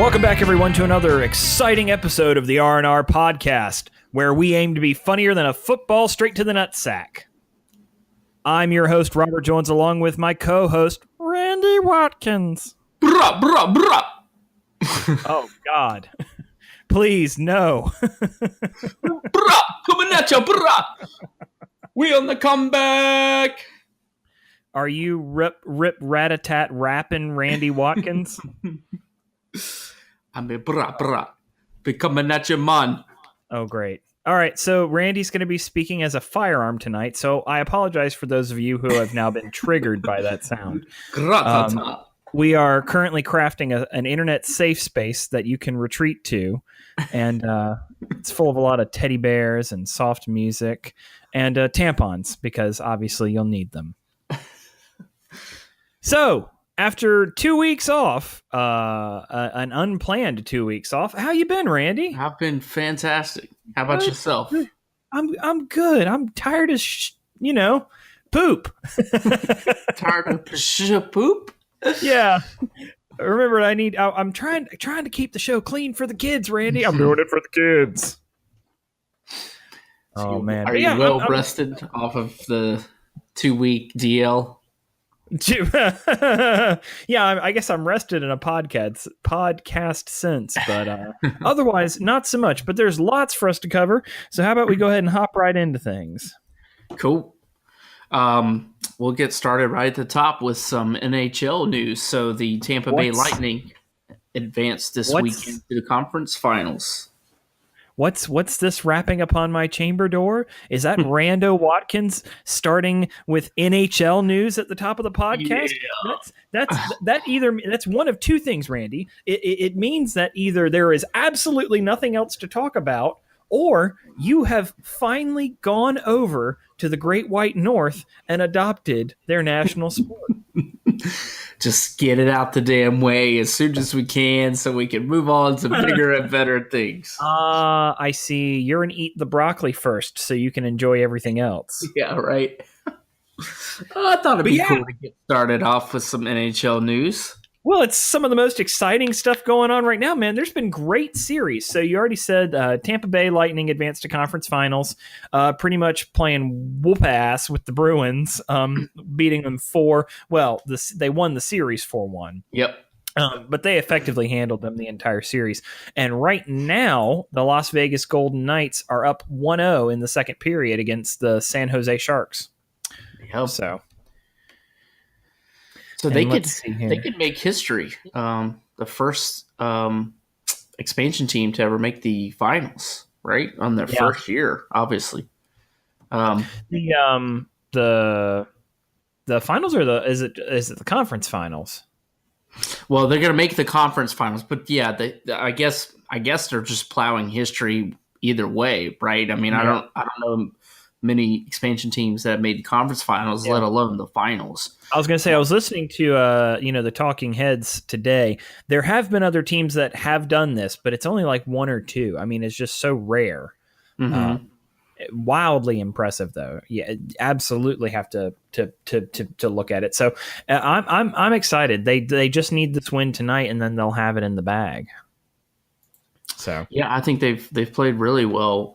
Welcome back, everyone, to another exciting episode of the R&R podcast, where we aim to be funnier than a football straight to the nutsack. I'm your host, Robert Jones, along with my co-host, Randy Watkins. Bruh, bruh, bruh. Oh, God. Please, no. Bruh, coming at ya, bruh. We on the comeback. Are you rip-rat-a-tat rapping Randy Watkins? I mean, bruh. Be coming at you, man. Oh, great. All right, so Randy's going to be speaking as a firearm tonight, so I apologize for those of you who have now been triggered by that sound. We are currently crafting an internet safe space that you can retreat to, and it's full of a lot of teddy bears and soft music and tampons, because obviously you'll need them. So, after 2 weeks off, an unplanned 2 weeks off, how you been, Randy? I've been fantastic. How about yourself? I'm good. I'm tired of poop. Tired of poop? Yeah. Remember, I'm trying to keep the show clean for the kids, Randy. I'm doing it for the kids. Oh man. Are you well rested off of the 2-week DL? Yeah, I guess I'm rested in a podcast sense, but otherwise not so much. But there's lots for us to cover, so how about we go ahead and hop right into things? Cool. We'll get started right at the top with some NHL news. So the Tampa Bay Lightning advanced this weekend to the conference finals. What's this rapping upon my chamber door? Is that Rando Watkins starting with NHL news at the top of the podcast? Yeah. That's one of two things, Randy. It means that either there is absolutely nothing else to talk about, or you have finally gone over to the Great White North and adopted their national sport. Just get it out the damn way as soon as we can so we can move on to bigger and better things. I see. You're an eat the broccoli first so you can enjoy everything else. Yeah, right. I thought it'd be cool to get started off with some NHL news. Well, it's some of the most exciting stuff going on right now, man. There's been great series. So you already said Tampa Bay Lightning advanced to conference finals, pretty much playing whoop ass with the Bruins, beating them 4. Well, they won the series 4-1. Yep. But they effectively handled them the entire series. And right now, the Las Vegas Golden Knights are up 1-0 in the second period against the San Jose Sharks. Yep. So they could make history. The first expansion team to ever make the finals, right? On their first year, obviously. The finals or is it the conference finals? Well, they're going to make the conference finals, but yeah, I guess they're just plowing history either way, right? I mean, I don't know many expansion teams that have made the conference finals, let alone the finals. I was going to say, I was listening to the Talking Heads today. There have been other teams that have done this, but it's only like 1 or 2. I mean, it's just so rare. Mm-hmm. Wildly impressive, though. Yeah, absolutely have to look at it. So I'm excited. They just need this win tonight, and then they'll have it in the bag. So yeah, I think they've played really well.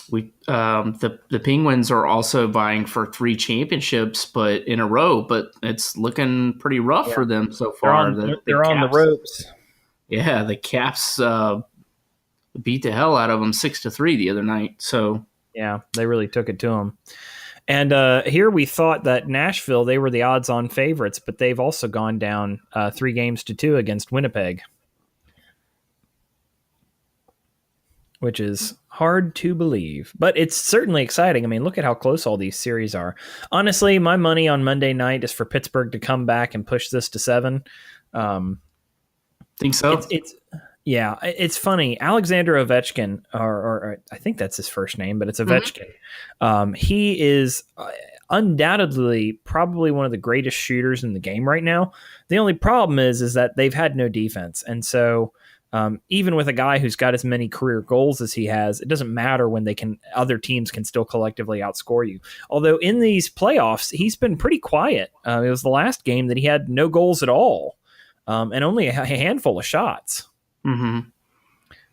The Penguins are also vying for 3 championships, but in a row. But it's looking pretty rough for them so far. They're on the ropes. Yeah, the Caps beat the hell out of them 6-3 the other night. So yeah, they really took it to them. And here we thought that Nashville, they were the odds-on favorites, but they've also gone down 3-2 against Winnipeg, which is hard to believe, but it's certainly exciting. I mean, look at how close all these series are. Honestly, my money on Monday night is for Pittsburgh to come back and push this to 7. Think so? It's funny. Alexander Ovechkin, or I think that's his first name, but it's Ovechkin. Mm-hmm. He is undoubtedly probably one of the greatest shooters in the game right now. The only problem is that they've had no defense, and so even with a guy who's got as many career goals as he has, it doesn't matter when other teams can still collectively outscore you. Although in these playoffs, he's been pretty quiet. It was the last game that he had no goals at all. and only a handful of shots,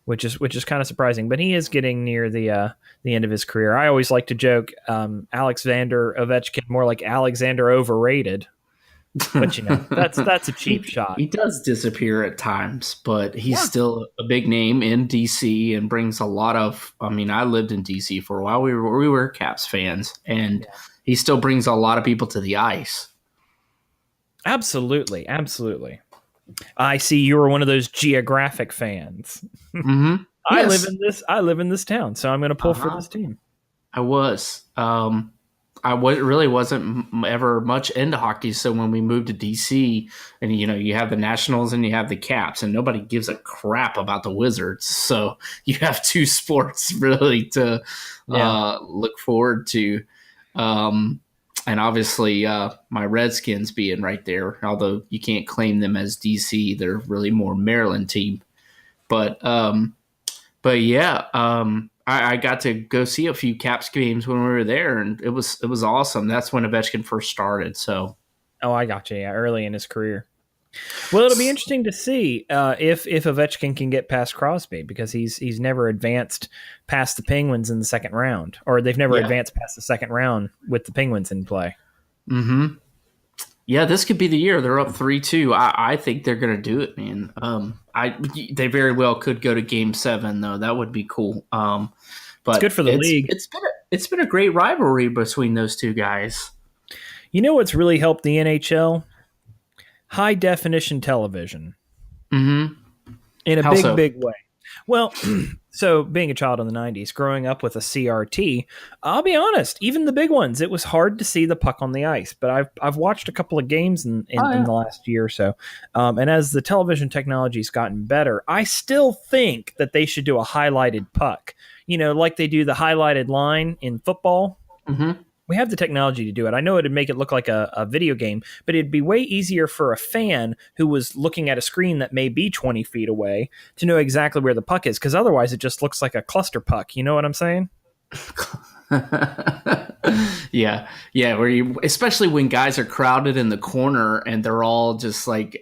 which is kind of surprising. But he is getting near the end of his career. I always like to joke, Alexander Ovechkin, more like Alexander overrated. But that's a cheap shot. He does disappear at times, but he's still a big name in DC and brings a lot of. I mean, I lived in DC for a while. We were Caps fans, and he still brings a lot of people to the ice. Absolutely. I see you were one of those geographic fans. Mm-hmm. Yes. I live in this town, so I'm going to pull for this team. I was. Really wasn't ever much into hockey. So when we moved to DC, and you have the Nationals and you have the Caps, and nobody gives a crap about the Wizards. So you have two sports really to look forward to. And obviously, my Redskins being right there, although you can't claim them as DC, they're really more Maryland team. But yeah. I got to go see a few Caps games when we were there, and it was awesome. That's when Ovechkin first started. So, I got you. Yeah, early in his career. Well, it'll be interesting to see if Ovechkin can get past Crosby, because he's never advanced past the Penguins in the second round, or they've never advanced past the second round with the Penguins in play. Mm-hmm. Yeah, this could be the year. They're up 3-2. I think they're going to do it, man. They very well could go to Game 7, though. That would be cool. But it's good for the league. It's been a great rivalry between those two guys. You know what's really helped the NHL? High definition television. Mm-hmm. In a big way. Well, so being a child in the 90s, growing up with a CRT, I'll be honest, even the big ones, it was hard to see the puck on the ice. But I've watched a couple of games in the last year or so. And as the television technology's gotten better, I still think that they should do a highlighted puck. Like they do the highlighted line in football. Mm-hmm. We have the technology to do it. I know it'd make it look like a video game, but it'd be way easier for a fan who was looking at a screen that may be 20 feet away to know exactly where the puck is, because otherwise it just looks like a clusterpuck. You know what I'm saying? Yeah. Especially when guys are crowded in the corner and they're all just like,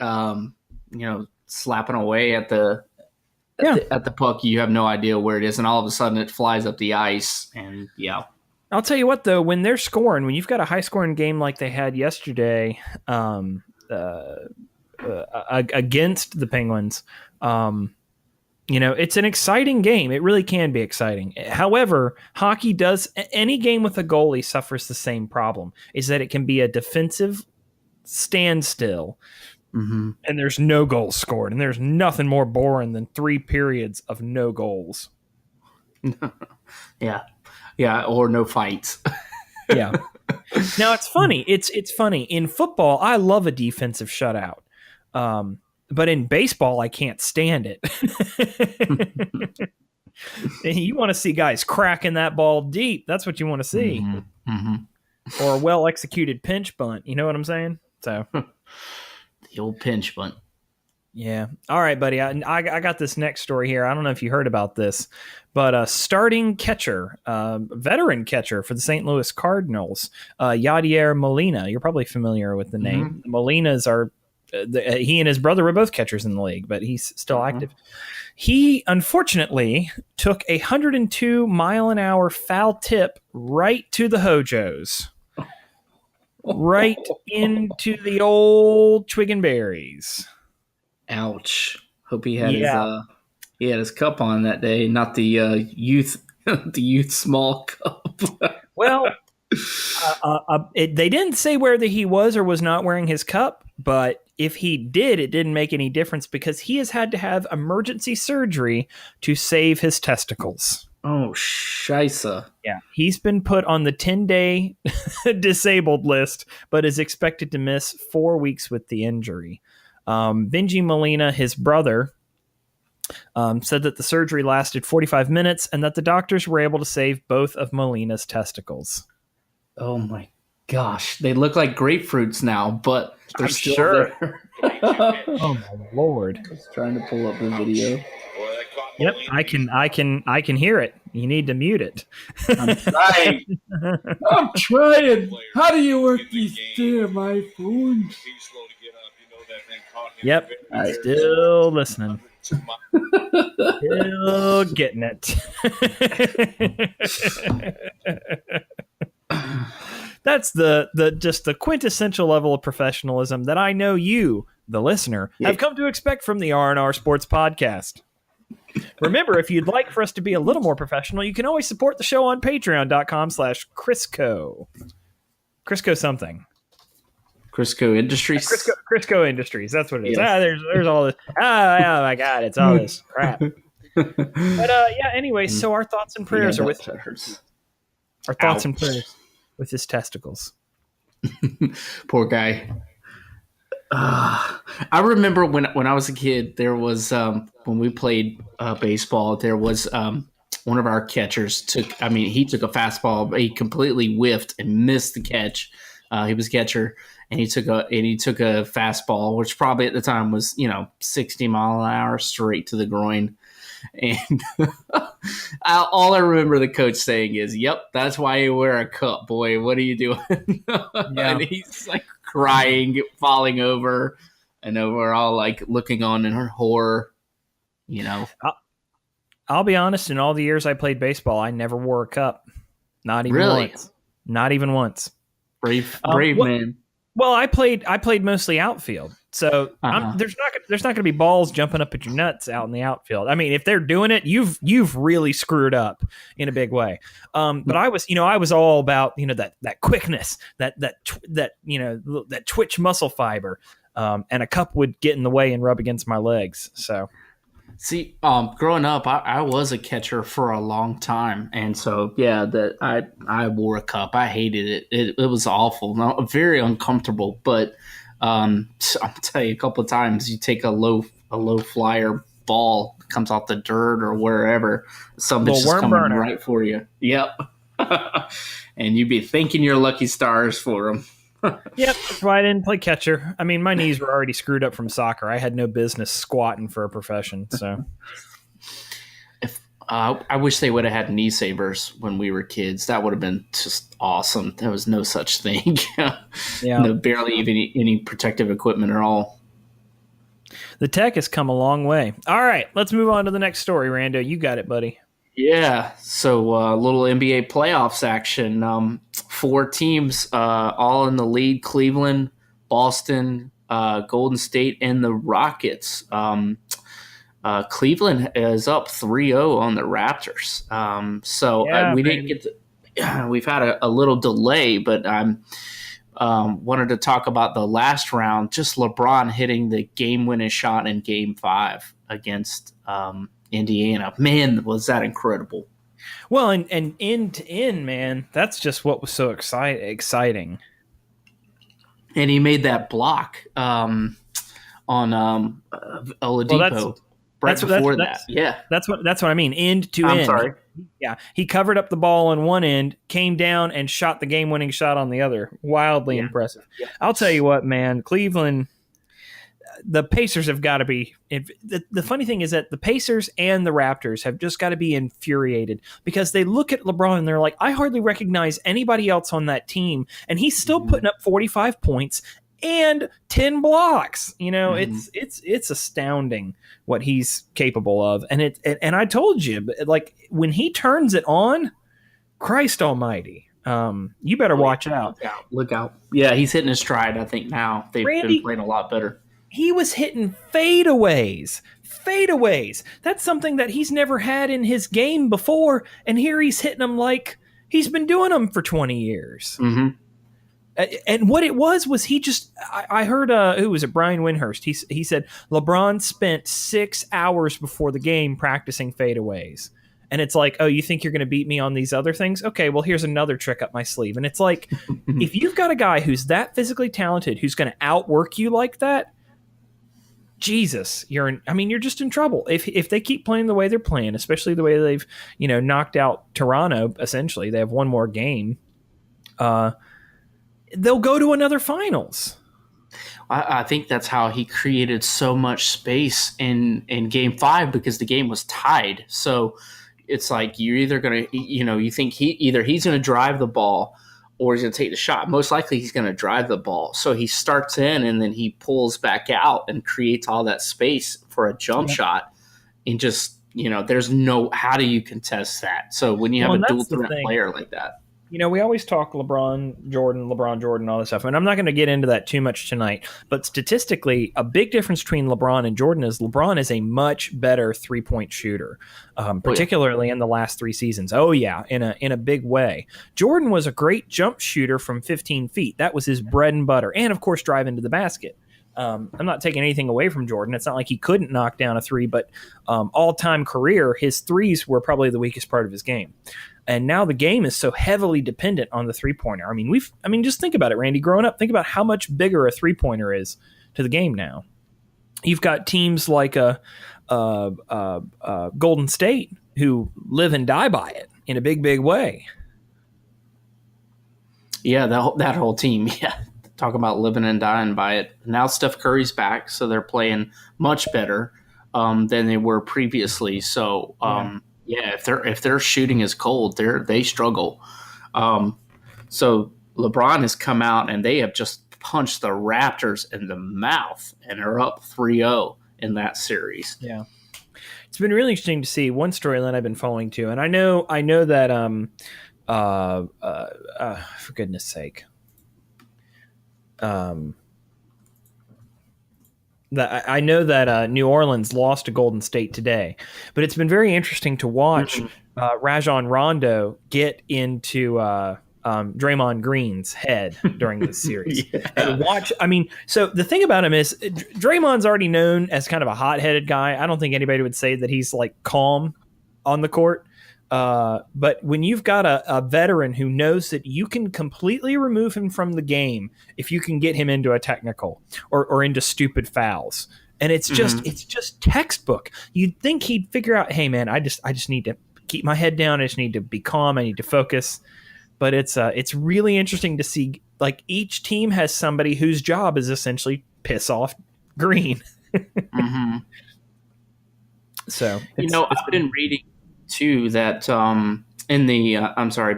slapping away at the puck. You have no idea where it is, and all of a sudden it flies up the ice, and I'll tell you what, though, when they're scoring, when you've got a high-scoring game like they had yesterday against the Penguins, it's an exciting game. It really can be exciting. However, any game with a goalie suffers the same problem, is that it can be a defensive standstill, and there's no goals scored, and there's nothing more boring than 3 periods of no goals. Yeah, or no fights. Yeah. Now it's funny. It's funny. In football, I love a defensive shutout. But in baseball, I can't stand it. You want to see guys cracking that ball deep. That's what you want to see. Mm-hmm. Or a well-executed pinch bunt. You know what I'm saying? So the old pinch bunt. Yeah. All right, buddy. I got this next story here. I don't know if you heard about this, but a starting catcher, veteran catcher for the St. Louis Cardinals, Yadier Molina. You're probably familiar with the name. The Molinas are he and his brother were both catchers in the league, but he's still active. He unfortunately took a 102-mile-an-hour foul tip right to the Hojos. Right into the old twig and berries. Ouch! Hope he had his cup on that day, not the youth small cup. Well, they didn't say whether he was or was not wearing his cup, but if he did, it didn't make any difference, because he has had to have emergency surgery to save his testicles. Oh, scheisse. Yeah, he's been put on the 10-day disabled list, but is expected to miss 4 weeks with the injury. Benji Molina, his brother, said that the surgery lasted 45 minutes and that the doctors were able to save both of Molina's testicles. Oh my gosh. They look like grapefruits now, but they're still there. Oh my Lord. I was trying to pull up the video. Yep, I can hear it. You need to mute it. I'm trying. How do you work these damn iPhones? Yep. Still listening. Still getting it. That's the quintessential level of professionalism that I know you, the listener, have come to expect from the R&R Sports Podcast. Remember, if you'd like for us to be a little more professional, you can always support the show on patreon.com/Chrisco. Chrisco something. Crisco Industries. Crisco Industries. That's what it is. Yes. There's all this. Oh my God, it's all this crap. But anyway, so our thoughts and prayers are with our thoughts and prayers with his testicles. Poor guy. I remember when I was a kid, there was when we played baseball, there was one of our catchers he took a fastball, but he completely whiffed and missed the catch. He was catcher, and he took a fastball, which probably at the time was 60 mile an hour straight to the groin. And all I remember the coach saying is, "Yep, that's why you wear a cup, boy. What are you doing?" And he's like crying, falling over, and we're all like looking on in horror. I'll be honest. In all the years I played baseball, I never wore a cup. Not even once. Not even once. Brave man. Well, I played mostly outfield, so there's not going to be balls jumping up at your nuts out in the outfield. I mean, if they're doing it, you've really screwed up in a big way. But I was all about that quickness, that twitch muscle fiber, and a cup would get in the way and rub against my legs. So. See, growing up, I was a catcher for a long time, and so I wore a cup. I hated it. It was awful, very uncomfortable. But I'll tell you, a couple of times you take a low flyer ball that comes off the dirt or wherever, something's just coming right for you. Yep, and you'd be thanking your lucky stars for them. Yep, that's why I didn't play catcher. I mean, my knees were already screwed up from soccer. I had no business squatting for a profession. So, I wish they would have had knee savers when we were kids. That would have been just awesome. There was no such thing. Barely even any protective equipment at all. The tech has come a long way. All right, let's move on to the next story, Rando. You got it, buddy. Yeah, so little NBA playoffs action. 4 teams all in the lead: Cleveland, Boston, Golden State, and the Rockets. Cleveland is up 3-0 on the Raptors. We didn't get to, we've had a little delay, but I'm wanted to talk about the last round, just LeBron hitting the game-winning shot in Game 5 against Indiana. Man, was that incredible. Well, and end to end, man, that's just what was so exciting. And he made that block on Oladipo before that. Yeah. That's what I mean, end to end. I'm sorry. Yeah, he covered up the ball on one end, came down and shot the game-winning shot on the other. Wildly impressive. Yeah. I'll tell you what, man, Cleveland, the Pacers have got to be – the funny thing is that the Pacers and the Raptors have just got to be infuriated because they look at LeBron and they're like, I hardly recognize anybody else on that team, and he's still putting up 45 points and 10 blocks. It's astounding what he's capable of. And I told you, like, when he turns it on, Christ almighty, you better watch out. Look out. Yeah, he's hitting his stride, I think, now. They've been playing a lot better. He was hitting fadeaways. That's something that he's never had in his game before, and here he's hitting them like he's been doing them for 20 years. Mm-hmm. And what it was he just – I heard who was it, Brian Windhurst. He said LeBron spent 6 hours before the game practicing fadeaways. And it's like, oh, you think you're going to beat me on these other things? Okay, well, here's another trick up my sleeve. And it's like, if you've got a guy who's that physically talented, who's going to outwork you like that, Jesus, you're just in trouble. If they keep playing the way they're playing, especially the way they've, knocked out Toronto, essentially, they have one more game, they'll go to another finals. I think that's how he created so much space in Game 5 because the game was tied. So it's like you're either going to, you think he's going to drive the ball or he's going to take the shot. Most likely he's going to drive the ball. So he starts in and then he pulls back out and creates all that space for a jump shot. And just, there's no – how do you contest that? So when you have a dual-threat player like that. We always talk LeBron, Jordan, all this stuff. And I'm not going to get into that too much tonight. But statistically, a big difference between LeBron and Jordan is LeBron is a much better three-point shooter, particularly in the last 3 seasons. Oh, yeah, in a big way. Jordan was a great jump shooter from 15 feet. That was his bread and butter. And, of course, drive into the basket. I'm not taking anything away from Jordan. It's not like he couldn't knock down a three, but all-time career, his threes were probably the weakest part of his game. And now the game is so heavily dependent on the three-pointer. I mean, just think about it, Randy. Growing up, think about how much bigger a three-pointer is to the game now. You've got teams like Golden State who live and die by it in a big, big way. Yeah, that whole team. Yeah, talk about living and dying by it. Now Steph Curry's back, so they're playing much better than they were previously. So. Yeah, if their shooting is cold, they struggle. So LeBron has come out and they have just punched the Raptors in the mouth and are up 3-0 in that series. Yeah, it's been really interesting to see. One storyline I've been following too, and I know that for goodness sake, I know that New Orleans lost to Golden State today, but it's been very interesting to watch Rajon Rondo get into Draymond Green's head during this series. And watch. I mean, so the thing about him is Draymond's already known as kind of a hot-headed guy. I don't think anybody would say that he's like calm on the court. But when you've got a veteran who knows that you can completely remove him from the game if you can get him into a technical or into stupid fouls, and it's just textbook. You'd think he'd figure out, hey man, I just need to keep my head down. I just need to be calm. I need to focus. But it's really interesting to see, like, each team has somebody whose job is essentially piss off Green. So I've been reading too that in the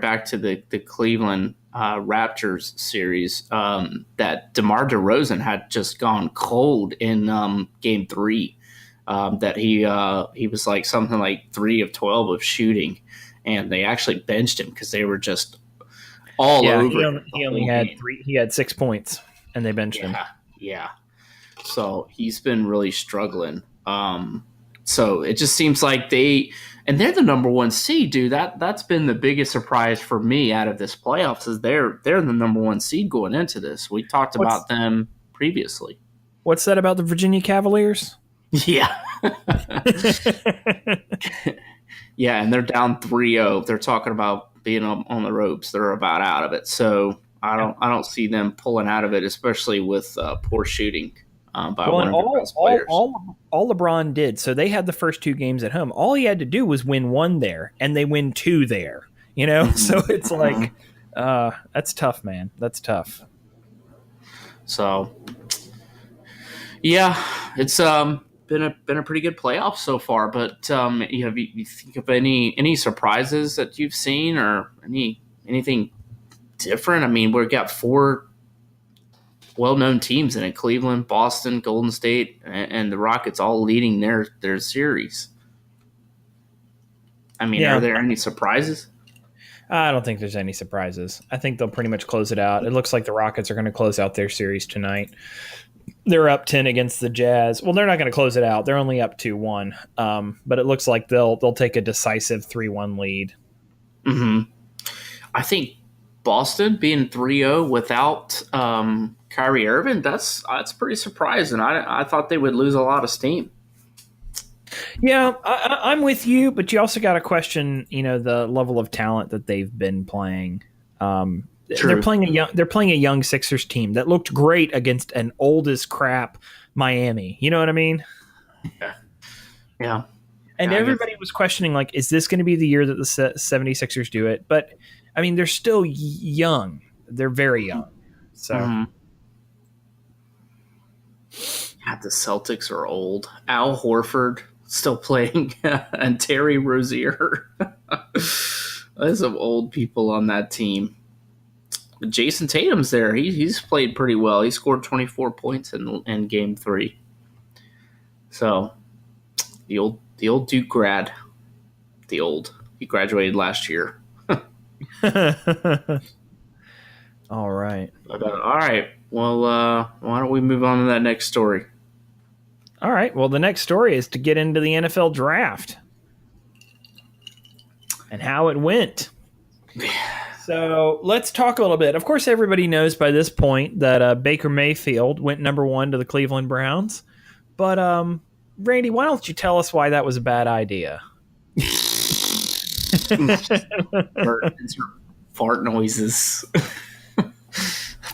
back to the Cleveland Raptors series, that DeMar DeRozan had just gone cold in game 3, that he was like something like 3 of 12 of shooting, and they actually benched him because they were just all over. He only had 3. He had 6 points, and they benched him. Yeah, so he's been really struggling. So it just seems like they're the number 1 seed, dude. That's been the biggest surprise for me out of this playoffs is they're the number 1 seed going into this. We talked about them previously. What's that about the Virginia Cavaliers? Yeah. Yeah, and they're down 3-0. They're talking about being on the ropes. They're about out of it. So I don't see them pulling out of it, especially with poor shooting. By one of their best players. All LeBron did, so they had the first 2 games at home. All he had to do was win 1 there, and they win 2 there. So it's like, that's tough, man. That's tough. So, yeah, it's been a pretty good playoff so far. But you think of any surprises that you've seen or anything different? I mean, we've got 4 well-known teams in it: Cleveland, Boston, Golden State, and the Rockets, all leading their series. I mean, Are there any surprises? I don't think there's any surprises. I think they'll pretty much close it out. It looks like the Rockets are going to close out their series tonight. They're up 10 against the Jazz. Well, they're not going to close it out. They're only up 2-1. But it looks like they'll take a decisive 3-1 lead. I think Boston being 3-0 without Kyrie Irving, that's pretty surprising. I thought they would lose a lot of steam. Yeah, I'm with you, but you also got to question, the level of talent that they've been playing. They're playing a young Sixers team that looked great against an old as crap Miami. You know what I mean? Yeah. And everybody was questioning, like, is this going to be the year that the 76ers do it? But I mean, they're still young. They're very young. So. God, the Celtics are old. Al Horford still playing, and Terry Rozier. There's some old people on that team. Jason Tatum's there. He's played pretty well. He scored 24 points in Game 3. So the old Duke grad, he graduated last year. All right. All right. Well, why don't we move on to that next story? All right. Well, the next story is to get into the NFL draft and how it went. So let's talk a little bit. Of course, everybody knows by this point that Baker-Mayfield went number 1 to the Cleveland Browns. But, Randy, why don't you tell us why that was a bad idea? Fart noises.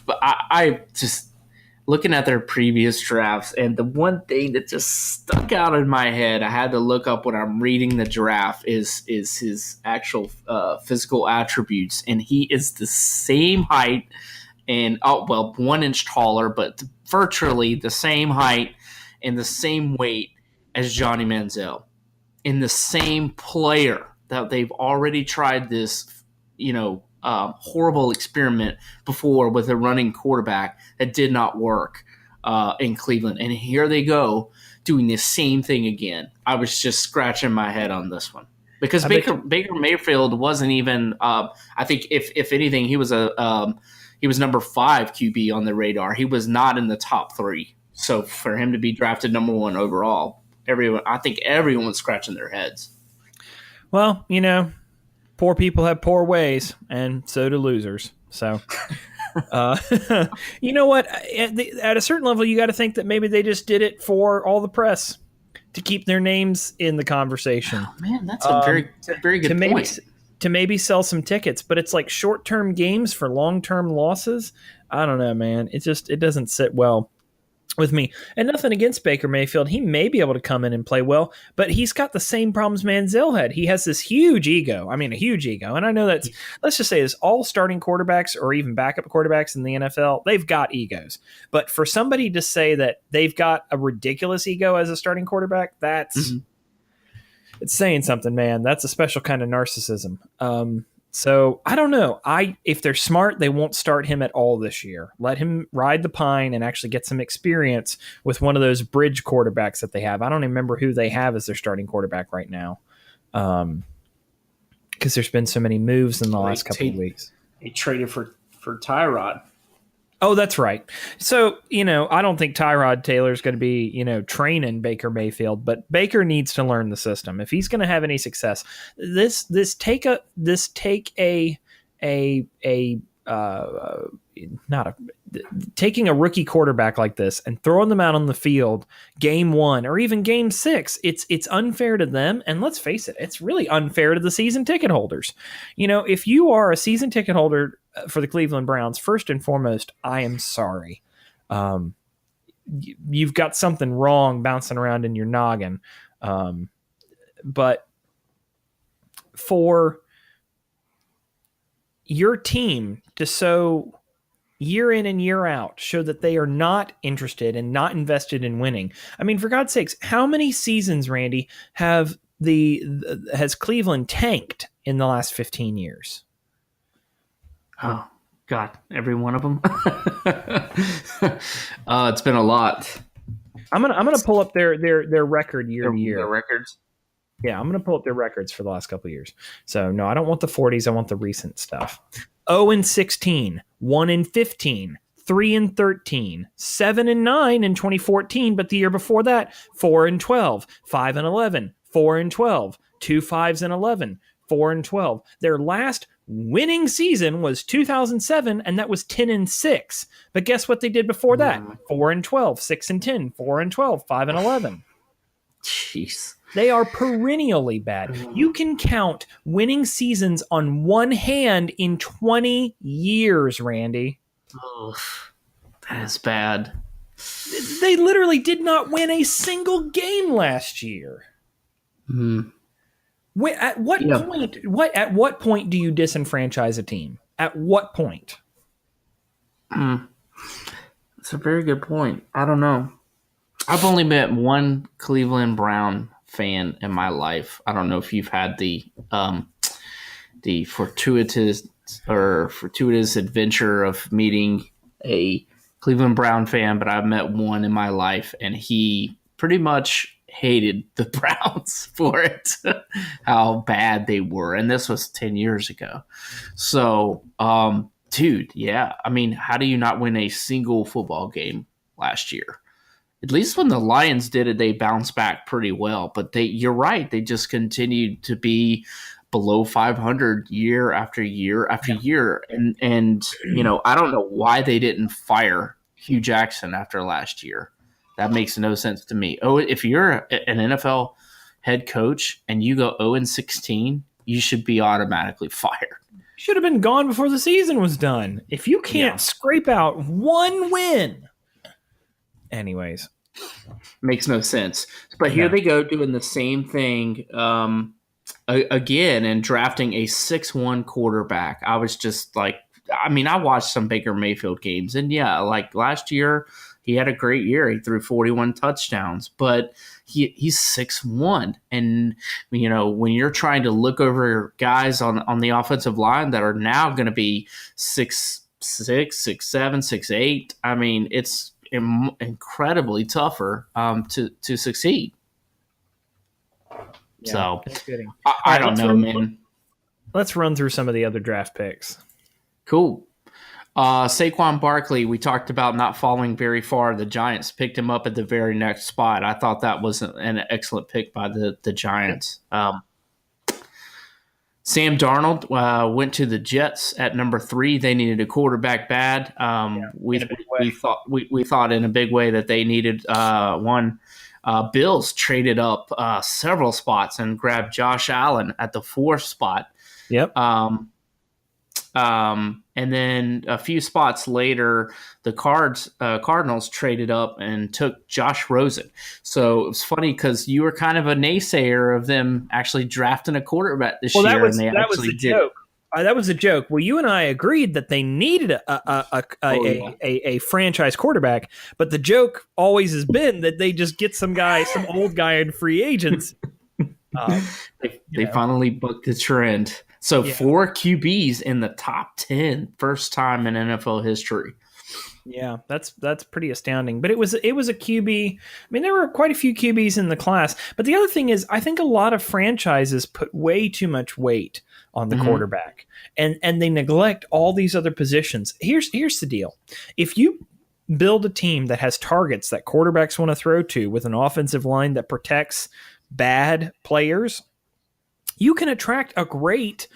But I just looking at their previous drafts, and the one thing that just stuck out in my head, I had to look up when I'm reading the draft, is his actual physical attributes, and he is the same height and 1 inch taller, but virtually the same height and the same weight as Johnny Manziel, in the same player that they've already tried this, horrible experiment before with a running quarterback that did not work in Cleveland. And here they go doing the same thing again. I was just scratching my head on this one because Baker Mayfield wasn't even, I think if anything, he was number 5 QB on the radar. He was not in the top 3. So for him to be drafted number 1 overall, I think everyone was scratching their heads. Well, poor people have poor ways, and so do losers. So, you know what? At a certain level, you got to think that maybe they just did it for all the press to keep their names in the conversation. Oh, man, that's a very good point. To maybe sell some tickets, but it's like short-term games for long-term losses. I don't know, man. It doesn't sit well with me. And nothing against Baker Mayfield. He may be able to come in and play well, but he's got the same problems Manziel had. He has this huge ego. I mean, a huge ego. And I know that's, let's just say this, all starting quarterbacks or even backup quarterbacks in the NFL, they've got egos. But for somebody to say that they've got a ridiculous ego as a starting quarterback, that's, it's saying something, man. That's a special kind of narcissism. So I don't know. If they're smart, they won't start him at all this year. Let him ride the pine and actually get some experience with one of those bridge quarterbacks that they have. I don't even remember who they have as their starting quarterback right now, because there's been so many moves in the last couple of weeks. He traded for Tyrod. Oh, that's right. So, I don't think Tyrod Taylor's going to be, training Baker Mayfield, but Baker needs to learn the system. If he's going to have any success, taking a rookie quarterback like this and throwing them out on the field game 1 or even game 6, it's unfair to them. And let's face it, it's really unfair to the season ticket holders. If you are a season ticket holder for the Cleveland Browns, first and foremost, I am sorry. You've got something wrong bouncing around in your noggin. But for your team to so year in and year out show that they are not interested and not invested in winning. I mean, for God's sakes, how many seasons, Randy, has Cleveland tanked in the last 15 years? Oh, God, every one of them. It's been a lot. I'm gonna pull up their record year to year. Their records. Yeah, I'm gonna pull up their records for the last couple of years. So no, I don't want the 40s. I want the recent stuff. 0-16, 1-15, 3-13, 7-9 in 2014, but the year before that, 4-12, 5-11, 4-12, 2 5-11, 4-12. Their last winning season was 2007, and that was 10-6. But guess what they did before that? 4-12, 6-10, 4-12, 5-11. Jeez. They are perennially bad. You can count winning seasons on one hand in 20 years, Randy. Oh, that is bad. They literally did not win a single game last year. At what point do you disenfranchise a team? At what point? That's a very good point. I don't know. I've only met one Cleveland Brown fan in my life. I don't know if you've had the fortuitous or fortuitous adventure of meeting a Cleveland Brown fan, but I've met one in my life, and he pretty much hated the Browns for it, how bad they were. And this was 10 years ago. So, dude, yeah. I mean, how do you not win a single football game last year? At least when the Lions did it, they bounced back pretty well. But you're right. They just continued to be below 500 year after year after year. And I don't know why they didn't fire Hugh Jackson after last year. That makes no sense to me. Oh, if you're an NFL head coach and you go 0-16, you should be automatically fired. Should have been gone before the season was done. If you can't scrape out one win. Anyways. Makes no sense. But here they go doing the same thing again and drafting a 6'1" quarterback. I was just like, I mean, I watched some Baker-Mayfield games. And like last year, he had a great year. He threw 41 touchdowns. But he's 6'1". And, when you're trying to look over guys on the offensive line that are now going to be 6'6", 6'7", 6'8", I mean, it's incredibly tougher to succeed. Yeah, so I don't know, man. Let's run through some of the other draft picks. Cool. Saquon Barkley, we talked about not falling very far. The Giants picked him up at the very next spot. I thought that was an excellent pick by the Giants. Sam Darnold went to the Jets at number 3. They needed a quarterback bad. We thought in a big way that they needed one. Bills traded up several spots and grabbed Josh Allen at the 4th spot. Yep. And then a few spots later, the Cardinals traded up and took Josh Rosen. So it was funny because you were kind of a naysayer of them actually drafting a quarterback this year. That was the joke. That was a joke. Well, you and I agreed that they needed a franchise quarterback, but the joke always has been that they just get some old guy in free agents. They finally booked the trend. So 4 QBs in the top 10, first time in NFL history. Yeah, that's pretty astounding. But it was a QB. I mean, there were quite a few QBs in the class. But the other thing is, I think a lot of franchises put way too much weight on the quarterback, and they neglect all these other positions. Here's the deal: if you build a team that has targets that quarterbacks want to throw to, with an offensive line that protects bad players, you can attract a great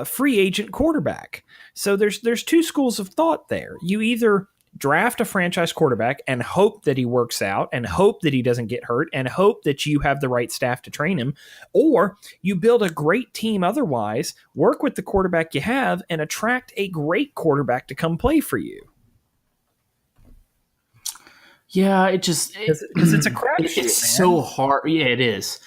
free agent quarterback. So there's 2 schools of thought there. You either draft a franchise quarterback and hope that he works out and hope that he doesn't get hurt and hope that you have the right staff to train him, or you build a great team otherwise, work with the quarterback you have, and attract a great quarterback to come play for you. Yeah, because it's a crapshoot. It's so hard. Yeah, it is.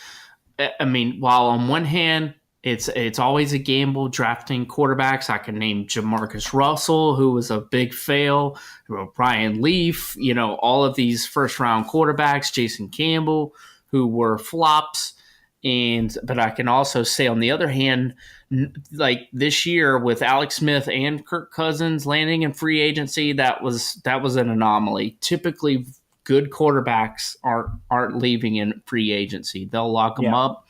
I mean, while on one hand, it's always a gamble drafting quarterbacks. I can name Jamarcus Russell, who was a big fail, Brian Leaf, all of these first-round quarterbacks, Jason Campbell, who were flops. But I can also say, on the other hand, like this year with Alex Smith and Kirk Cousins landing in free agency, that was an anomaly. Typically, good quarterbacks aren't leaving in free agency. They'll lock them up,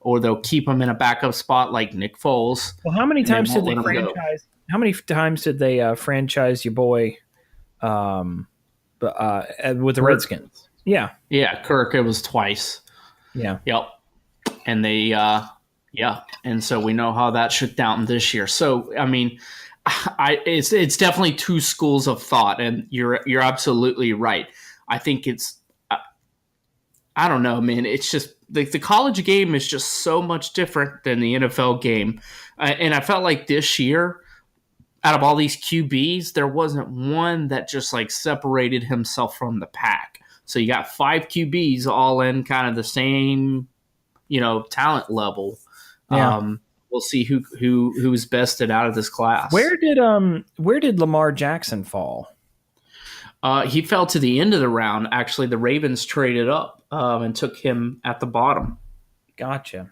or they'll keep them in a backup spot like Nick Foles. Well, how many times did they franchise? How many times did they franchise your boy with the Redskins? Yeah, Kirk. It was twice. Yeah. Yep. And they, and so we know how that shook down this year. So I mean, it's definitely 2 schools of thought, and you're absolutely right. I think it's, I don't know, man. It's just the college game is just so much different than the NFL game. And I felt like this year, out of all these QBs, there wasn't one that just like separated himself from the pack. So you got 5 QBs all in kind of the same, talent level. Yeah. We'll see who's bested out of this class. Where did Lamar Jackson fall? He fell to the end of the round. Actually, the Ravens traded up and took him at the bottom. Gotcha.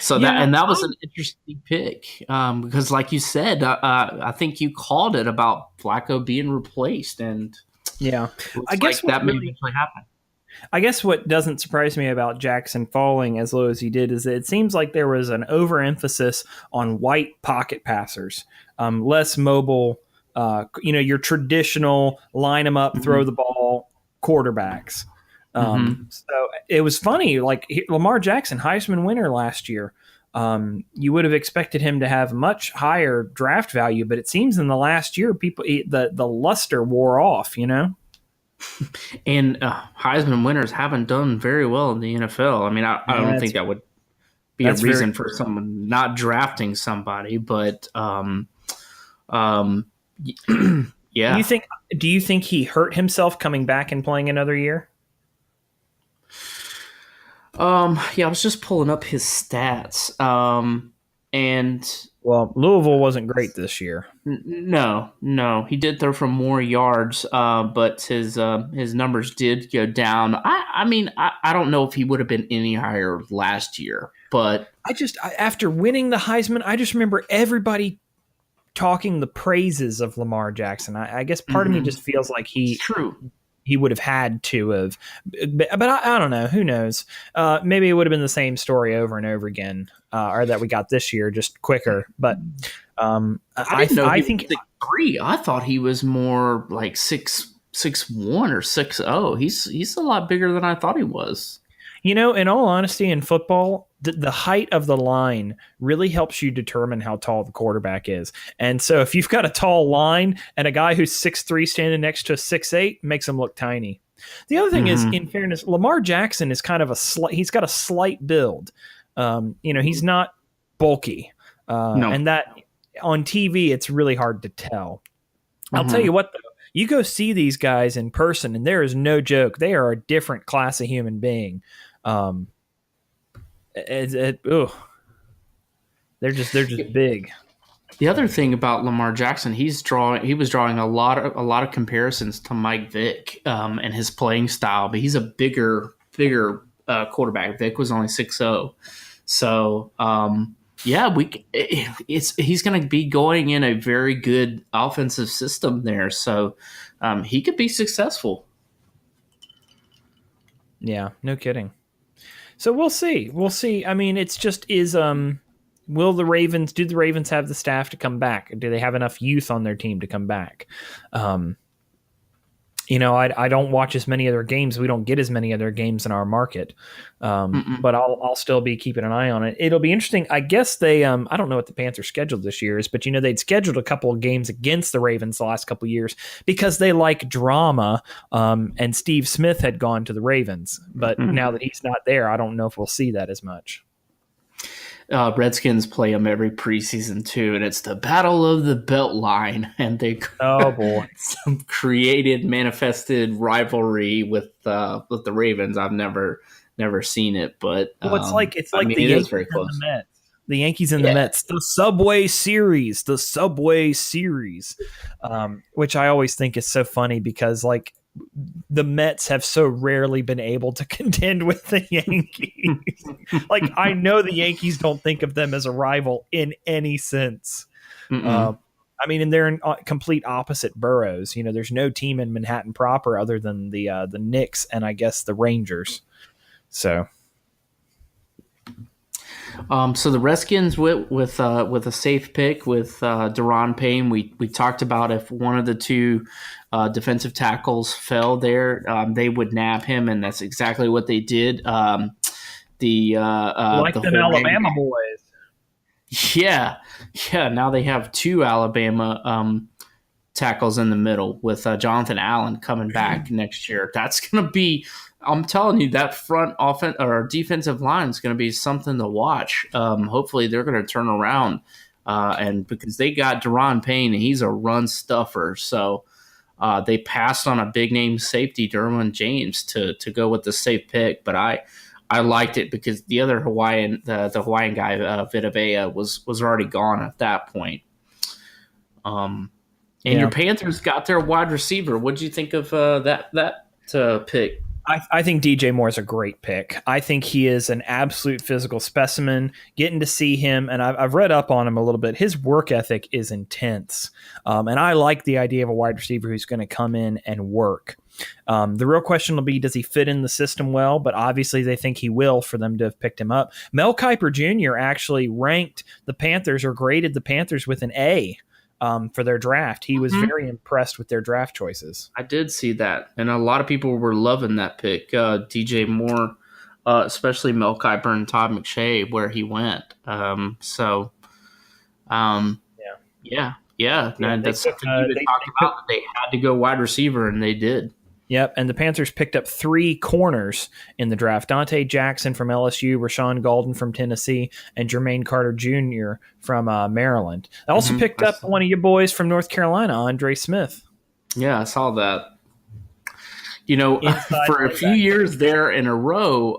So Yeah, that was an interesting pick because, like you said, I think you called it about Flacco being replaced, and yeah. I looks guess like what that may really eventually happen. I guess what doesn't surprise me about Jackson falling as low as he did is that it seems like there was an overemphasis on white pocket passers, less mobile. Your traditional line them up, throw Mm-hmm. the ball quarterbacks. Mm-hmm. So it was funny. Like Lamar Jackson, Heisman winner last year. You would have expected him to have much higher draft value, but it seems in the last year, the luster wore off. And Heisman winners haven't done very well in the NFL. I mean, I don't think That's that would be a that's very reason for true. someone not drafting somebody, but um, You yeah. think? Do you think he hurt himself coming back and playing another year? Yeah, I was just pulling up his stats. And Well, Louisville wasn't great this year. no, he did throw for more yards, but his numbers did go down. I mean, I don't know if he would have been any higher last year, but After winning the Heisman, I just remember everybody talking the praises of Lamar Jackson. I guess part of me just feels like it's true. he would have had to have, but I don't know. Who knows? Maybe it would have been the same story over and over again, or that we got this year, just quicker. But I didn't know I he was think 6'3". I thought he was more like 6'1" or 6'0". He's a lot bigger than I thought he was. in all honesty, in football, the height of the line really helps you determine how tall the quarterback is. And so if you've got a tall line and a guy who's 6'3" standing next to a 6'8", makes him look tiny. The other thing is, in fairness, Lamar Jackson is kind of he's got a slight build. He's not bulky. No. And that on TV, it's really hard to tell. I'll tell you what, though, you go see these guys in person, and there is no joke. They are a different class of human being. They're just big. The other thing about Lamar Jackson, he was drawing a lot of comparisons to Mike Vick and his playing style, but he's a bigger quarterback. Vick was only 6'0", so yeah, he's going to be going in a very good offensive system there, so he could be successful. Yeah, no kidding. So we'll see. We'll see. I mean, it's just do the Ravens have the staff to come back? Do they have enough youth on their team to come back? I don't watch as many of their games. We don't get as many of their games in our market. But I'll still be keeping an eye on it. It'll be interesting. I guess they, I don't know what the Panthers scheduled this year is, but they'd scheduled a couple of games against the Ravens the last couple of years because they like drama. And Steve Smith had gone to the Ravens, but now that he's not there, I don't know if we'll see that as much. Redskins play them every preseason too, and it's the battle of the belt line, and they some created, manifested rivalry with the Ravens. I've never seen it, but it's like the Yankees and the Mets. The Yankees and the Mets, the Subway Series, which I always think is so funny because like the Mets have so rarely been able to contend with the Yankees. Like I know the Yankees don't think of them as a rival in any sense. I mean, and they're in complete opposite boroughs. There's no team in Manhattan proper other than the Knicks and I guess the Rangers. So the Redskins with a safe pick with Daron Payne. We talked about if one of the two defensive tackles fell there, they would nab him, and that's exactly what they did. Like the Alabama boys. Yeah. Now they have two Alabama tackles in the middle with Jonathan Allen coming back next year. That's going to be. I'm telling you, that front offense or defensive line is going to be something to watch. Hopefully, they're going to turn around, and because they got Daron Payne, and he's a run stuffer, so they passed on a big name safety, Derwin James, to go with the safe pick. But I liked it because the other Hawaiian, the Hawaiian guy, Vita Vea, was already gone at that point. Your Panthers got their wide receiver. What did you think of that pick? I think DJ Moore is a great pick. I think he is an absolute physical specimen. Getting to see him, and I've read up on him a little bit. His work ethic is intense, and I like the idea of a wide receiver who's going to come in and work. The real question will be, does he fit in the system well? But obviously they think he will for them to have picked him up. Mel Kiper Jr. actually ranked the Panthers or graded the Panthers with an A for their draft. He was very impressed with their draft choices. I did see that, and a lot of people were loving that pick. DJ Moore, especially Mel Kiper and Todd McShay, where he went. Yeah. And that's something you had talked about. That they had to go wide receiver, and they did. Yep, and the Panthers picked up 3 corners in the draft. Dante Jackson from LSU, Rashawn Golden from Tennessee, and Jermaine Carter Jr. from Maryland. I also picked up one of your boys from North Carolina, Andre Smith. Yeah, I saw that. For a few years there in a row,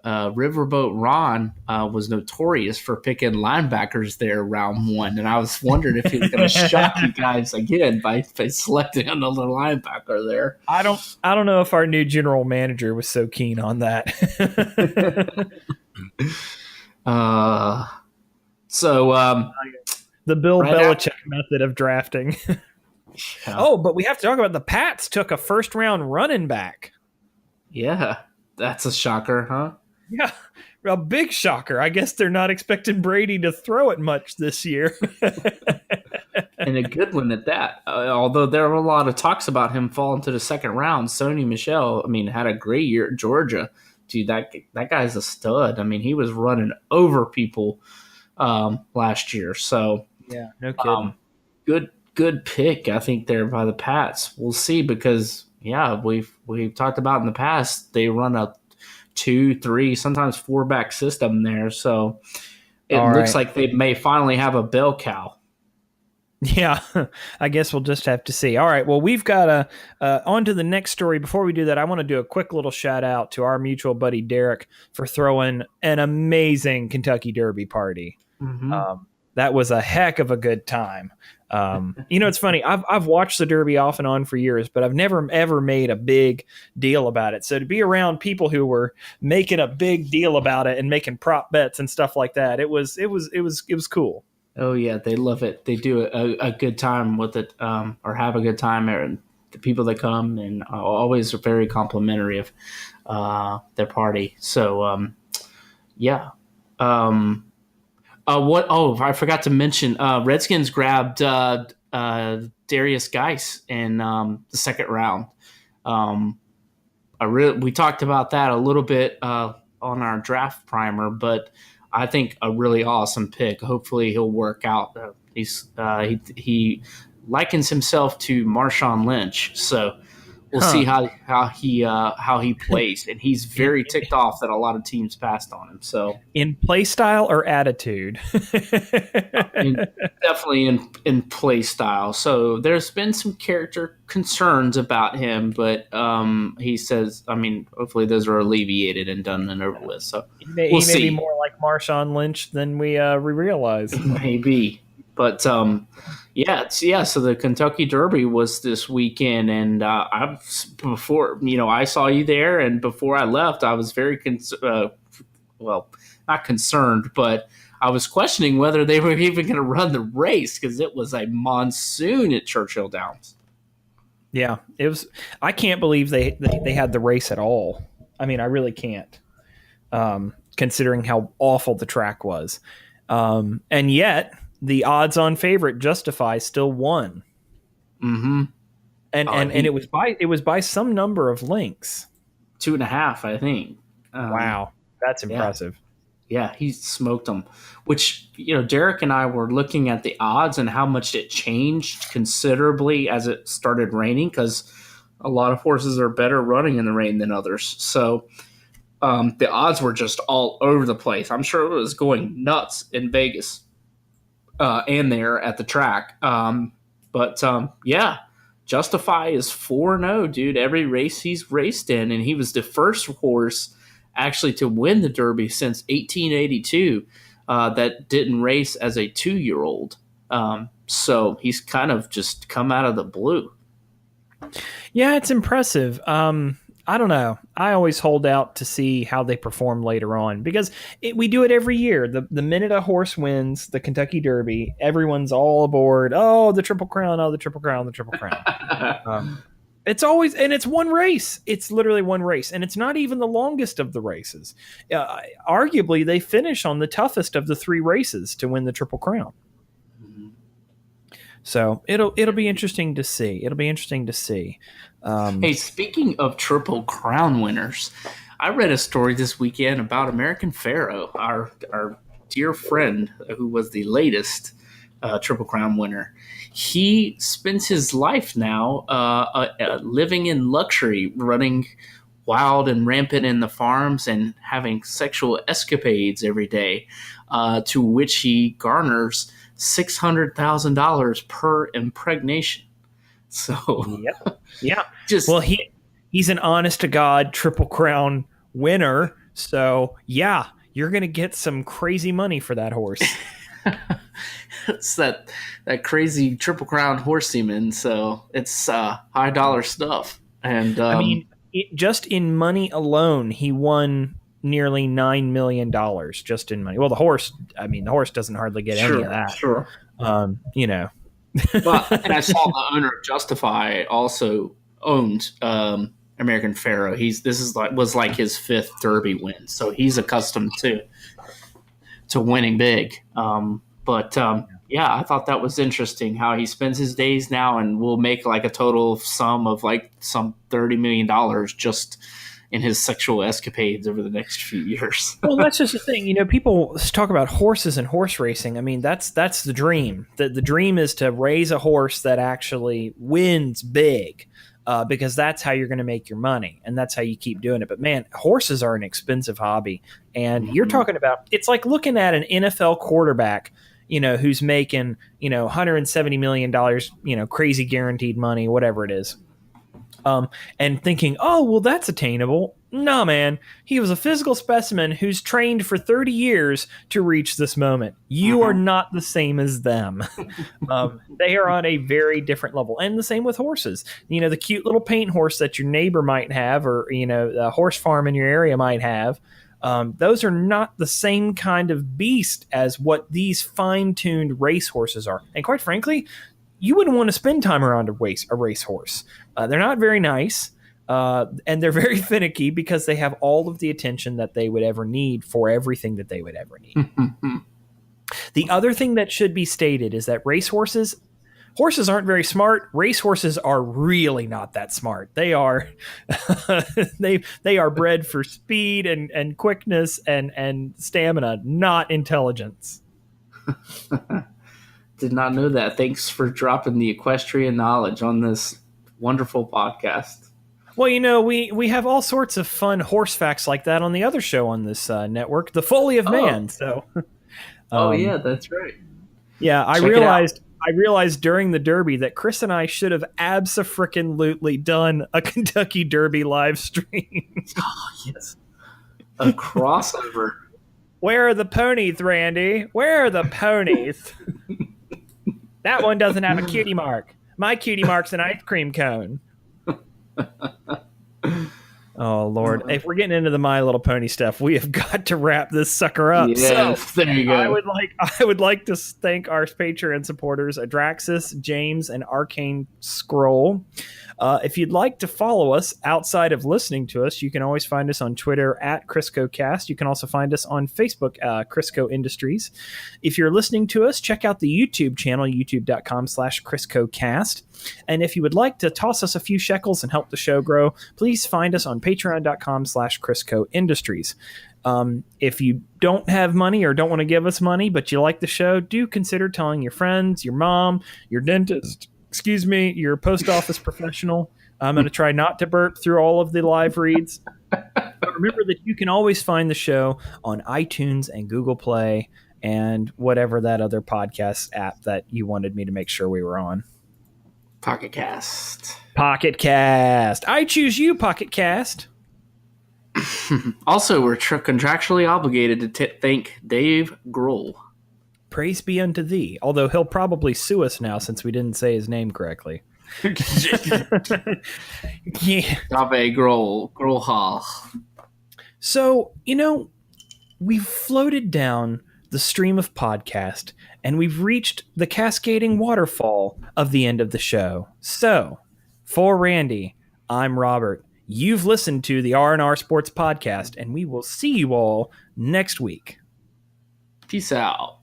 Riverboat Ron was notorious for picking linebackers there round 1, and I was wondering if he was going to shock you guys again by selecting another linebacker there. I don't know if our new general manager was so keen on that. The Bill Belichick method of drafting. Yeah. Oh, but we have to talk about the Pats took a first-round running back. Yeah, that's a shocker, huh? Yeah, a big shocker. I guess they're not expecting Brady to throw it much this year. And a good one at that. Although there were a lot of talks about him falling to the second round. Sony Michel, had a great year at Georgia. Dude, that guy's a stud. He was running over people last year. So yeah, no kidding. Good pick, I think, there by the Pats. We'll see, because we've talked about in the past they run a 2, 3, sometimes 4-back system there. So it looks like they may finally have a bell cow. Yeah, I guess we'll just have to see. All right, well, we've got on to the next story. Before we do that, I want to do a quick little shout out to our mutual buddy Derek for throwing an amazing Kentucky Derby party. Mm-hmm. That was a heck of a good time. It's funny. I've watched the Derby off and on for years, but I've never ever made a big deal about it. So to be around people who were making a big deal about it and making prop bets and stuff like that, it was cool. Oh yeah, they love it. They do a good time with it, or have a good time. And the people that come and always are very complimentary of their party. So yeah. I forgot to mention, Redskins grabbed Darius Geis in the second round. We talked about that a little bit on our draft primer, but I think a really awesome pick. Hopefully he'll work out. He likens himself to Marshawn Lynch, so we'll see how he plays, and he's very ticked off that a lot of teams passed on him. So in play style or attitude, definitely in play style. So there's been some character concerns about him, but he says, hopefully those are alleviated and done and over with. So he may be more like Marshawn Lynch than we realize. Maybe. But so the Kentucky Derby was this weekend, and I saw you there, and before I left, I was very not concerned, but I was questioning whether they were even going to run the race, because it was a monsoon at Churchill Downs. Yeah, it was. I can't believe they had the race at all. I really can't, considering how awful the track was, and yet the odds-on favorite Justify still won. Mm-hmm. And it was by some number of links. 2.5, I think. Wow, that's impressive. Yeah, he smoked them. Which, Derek and I were looking at the odds and how much it changed considerably as it started raining, because a lot of horses are better running in the rain than others. So the odds were just all over the place. I'm sure it was going nuts in Vegas. And there at the track. Justify is 4-0, dude. Every race he's raced in, and he was the first horse actually to win the Derby since 1882 that didn't race as a 2-year-old. So he's kind of just come out of the blue. Yeah, it's impressive. I don't know. I always hold out to see how they perform later on because we do it every year. The minute a horse wins the Kentucky Derby, everyone's all aboard. Oh, the Triple Crown! Oh, the Triple Crown! The Triple Crown! It's always, and it's one race. It's literally one race, and it's not even the longest of the races. Arguably, they finish on the toughest of the 3 races to win the Triple Crown. So it'll be interesting to see. It'll be interesting to see. Hey, speaking of Triple Crown winners, I read a story this weekend about American Pharoah, our dear friend who was the latest Triple Crown winner. He spends his life now living in luxury, running wild and rampant in the farms and having sexual escapades every day, to which he garners $600,000 per impregnation. So, yeah. He's an honest to God Triple Crown winner. So, yeah, you're going to get some crazy money for that horse. It's that crazy Triple Crown horse semen. So it's high dollar stuff. And I mean, just in money alone, he won nearly $9 million just in money. Well, the horse doesn't hardly get any of that. Sure. You know. Well, and I saw the owner of Justify also owned American Pharoah. Was like his 5th Derby win, so he's accustomed to winning big. Yeah, I thought that was interesting how he spends his days now and will make like a total sum of like some $30 million just in his sexual escapades over the next few years. Well, that's just the thing. You know, people talk about horses and horse racing. I mean, that's the dream. The dream is to raise a horse that actually wins big, because that's how you're going to make your money, and that's how you keep doing it. But man, horses are an expensive hobby, and you're talking about, it's like looking at an NFL quarterback, you know, who's making, you know, $170 million, you know, crazy guaranteed money, whatever it is. And thinking, oh, well, that's attainable. Nah, man. He was a physical specimen who's trained for 30 years to reach this moment. You are not the same as them. They are on a very different level. And the same with horses. You know, the cute little paint horse that your neighbor might have, or, you know, the horse farm in your area might have. Those are not the same kind of beast as what these fine-tuned race horses are. And quite frankly, you wouldn't want to spend time around a racehorse. They're not very nice, and they're very finicky because they have all of the attention that they would ever need for everything that they would ever need. The other thing that should be stated is that horses aren't very smart. Racehorses are really not that smart. They are they are bred for speed and quickness and stamina, not intelligence. Did not know that. Thanks for dropping the equestrian knowledge on this wonderful podcast. Well, you know, we have all sorts of fun horse facts like that on the other show on this network, The Folly of Man. So, yeah, that's right. Yeah, I realized during the Derby that Chris and I should have abso-frickin-lutely done a Kentucky Derby live stream. Oh, yes. A crossover. Where are the ponies, Randy? Where are the ponies? That one doesn't have a cutie mark. My cutie mark's an ice cream cone. Oh, Lord. If we're getting into the My Little Pony stuff, we have got to wrap this sucker up. Yes, so, there you go. I would like to thank our Patreon supporters, Adraxis, James, and Arcane Scroll. If you'd like to follow us outside of listening to us, you can always find us on Twitter at CriscoCast. You can also find us on Facebook, Crisco Industries. If you're listening to us, check out the YouTube channel, youtube.com/CriscoCast. And if you would like to toss us a few shekels and help the show grow, please find us on patreon.com/Crisco Industries. If you don't have money or don't want to give us money, but you like the show, do consider telling your friends, your mom, your dentist, your post office professional. I'm going to try not to burp through all of the live reads. But remember that you can always find the show on iTunes and Google Play and whatever that other podcast app that you wanted me to make sure we were on. Pocket Cast. I choose you, Pocket Cast. Also, we're contractually obligated to thank Dave Grohl. Praise be unto thee. Although he'll probably sue us now since we didn't say his name correctly. Yeah. Dave Grohl. So, we've floated down the stream of podcast and we've reached the cascading waterfall of the end of the show. So, for Randy, I'm Robert. You've listened to the R&R Sports Podcast, and we will see you all next week. Peace out.